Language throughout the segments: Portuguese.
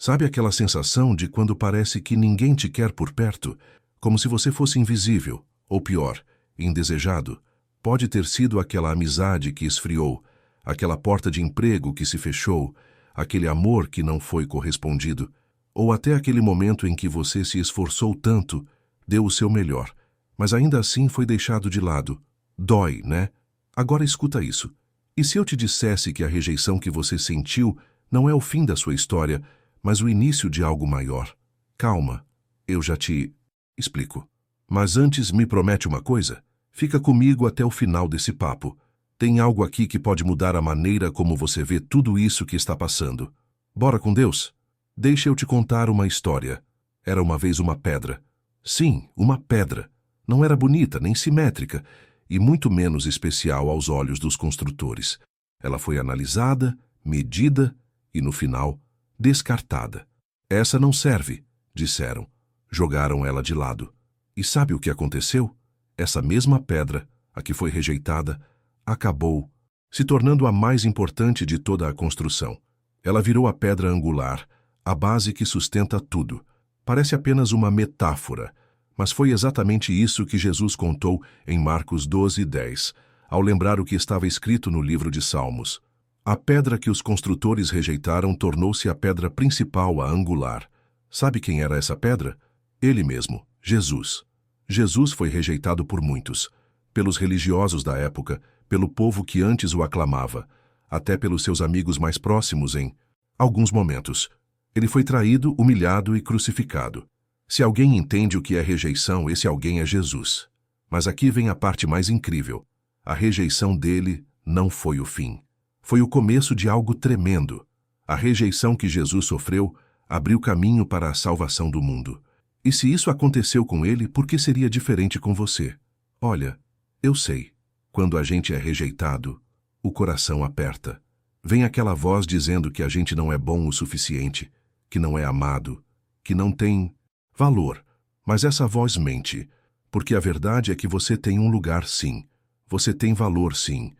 Sabe aquela sensação de quando parece que ninguém te quer por perto, como se você fosse invisível, ou pior, indesejado? Pode ter sido aquela amizade que esfriou, aquela porta de emprego que se fechou, aquele amor que não foi correspondido, ou até aquele momento em que você se esforçou tanto, deu o seu melhor, mas ainda assim foi deixado de lado. Dói, né? Agora escuta isso. E se eu te dissesse que a rejeição que você sentiu não é o fim da sua história, mas o início de algo maior? Calma, eu já te explico. Mas antes me promete uma coisa? Fica comigo até o final desse papo. Tem algo aqui que pode mudar a maneira como você vê tudo isso que está passando. Bora com Deus? Deixa eu te contar uma história. Era uma vez uma pedra. Sim, uma pedra. Não era bonita nem simétrica, e muito menos especial aos olhos dos construtores. Ela foi analisada, medida e, no final, descartada. Essa não serve, disseram. Jogaram ela de lado. E sabe o que aconteceu? Essa mesma pedra, a que foi rejeitada, acabou se tornando a mais importante de toda a construção. Ela virou a pedra angular, a base que sustenta tudo. Parece apenas uma metáfora, mas foi exatamente isso que Jesus contou em Marcos 12:10, ao lembrar o que estava escrito no livro de Salmos. A pedra que os construtores rejeitaram tornou-se a pedra principal, a angular. Sabe quem era essa pedra? Ele mesmo, Jesus. Jesus foi rejeitado por muitos, pelos religiosos da época, pelo povo que antes o aclamava, até pelos seus amigos mais próximos em alguns momentos. Ele foi traído, humilhado e crucificado. Se alguém entende o que é rejeição, esse alguém é Jesus. Mas aqui vem a parte mais incrível. A rejeição dele não foi o fim. Foi o começo de algo tremendo. A rejeição que Jesus sofreu abriu caminho para a salvação do mundo. E se isso aconteceu com ele, por que seria diferente com você? Olha, eu sei. Quando a gente é rejeitado, o coração aperta. Vem aquela voz dizendo que a gente não é bom o suficiente, que não é amado, que não tem valor. Mas essa voz mente, porque a verdade é que você tem um lugar sim. Você tem valor sim.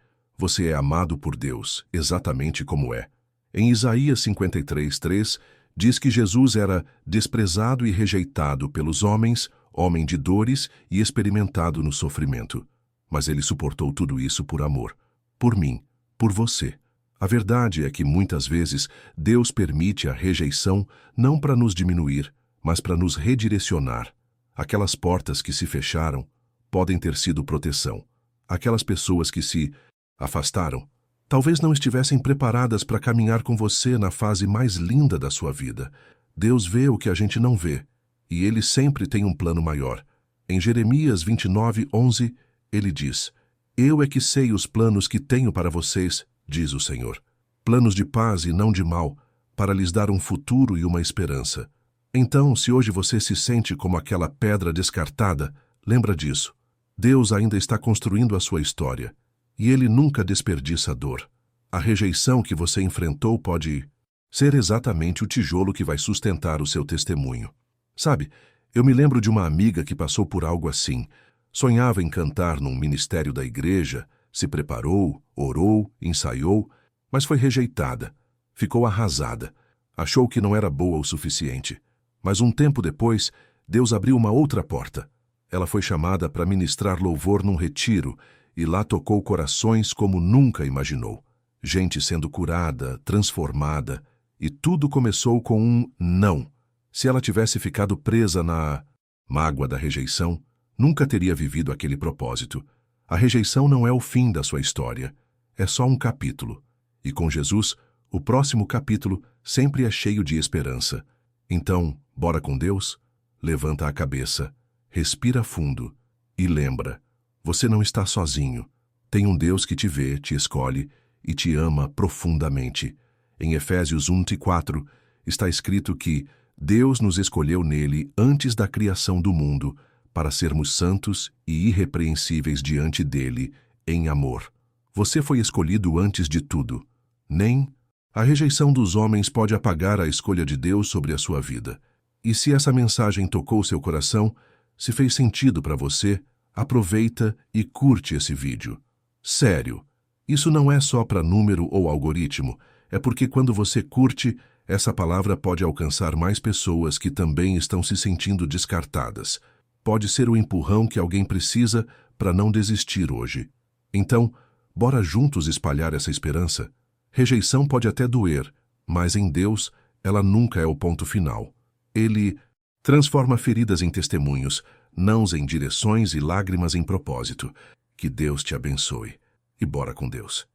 Você é amado por Deus, exatamente como é. Em Isaías 53:3, diz que Jesus era desprezado e rejeitado pelos homens, homem de dores e experimentado no sofrimento. Mas ele suportou tudo isso por amor. Por mim, por você. A verdade é que muitas vezes Deus permite a rejeição não para nos diminuir, mas para nos redirecionar. Aquelas portas que se fecharam podem ter sido proteção. Aquelas pessoas que se afastaram talvez não estivessem preparadas para caminhar com você na fase mais linda da sua vida. Deus vê o que a gente não vê, e Ele sempre tem um plano maior. Em Jeremias 29:11, Ele diz: Eu é que sei os planos que tenho para vocês, diz o Senhor. Planos de paz e não de mal, para lhes dar um futuro e uma esperança. Então, se hoje você se sente como aquela pedra descartada, lembra disso. Deus ainda está construindo a sua história. E Ele nunca desperdiça dor. A rejeição que você enfrentou pode ser exatamente o tijolo que vai sustentar o seu testemunho. Sabe, eu me lembro de uma amiga que passou por algo assim. Sonhava em cantar num ministério da igreja, se preparou, orou, ensaiou, mas foi rejeitada. Ficou arrasada. Achou que não era boa o suficiente. Mas um tempo depois, Deus abriu uma outra porta. Ela foi chamada para ministrar louvor num retiro, e lá tocou corações como nunca imaginou. Gente sendo curada, transformada, e tudo começou com um não. Se ela tivesse ficado presa na mágoa da rejeição, nunca teria vivido aquele propósito. A rejeição não é o fim da sua história, é só um capítulo. E com Jesus, o próximo capítulo sempre é cheio de esperança. Então, bora com Deus? Levanta a cabeça, respira fundo e lembra. Você não está sozinho. Tem um Deus que te vê, te escolhe e te ama profundamente. Em Efésios 1:4 está escrito que Deus nos escolheu nele antes da criação do mundo para sermos santos e irrepreensíveis diante dele em amor. Você foi escolhido antes de tudo. Nem a rejeição dos homens pode apagar a escolha de Deus sobre a sua vida. E se essa mensagem tocou seu coração, se fez sentido para você, aproveita e curte esse vídeo. Sério, isso não é só para número ou algoritmo, é porque quando você curte, Essa palavra pode alcançar mais pessoas que também estão se sentindo descartadas. Pode ser o empurrão que alguém precisa para não desistir hoje. Então, bora juntos espalhar essa esperança? Rejeição pode até doer, mas em Deus, ela nunca é o ponto final. Ele transforma feridas em testemunhos, nãos em direções e lágrimas em propósito. Que Deus te abençoe. E bora com Deus.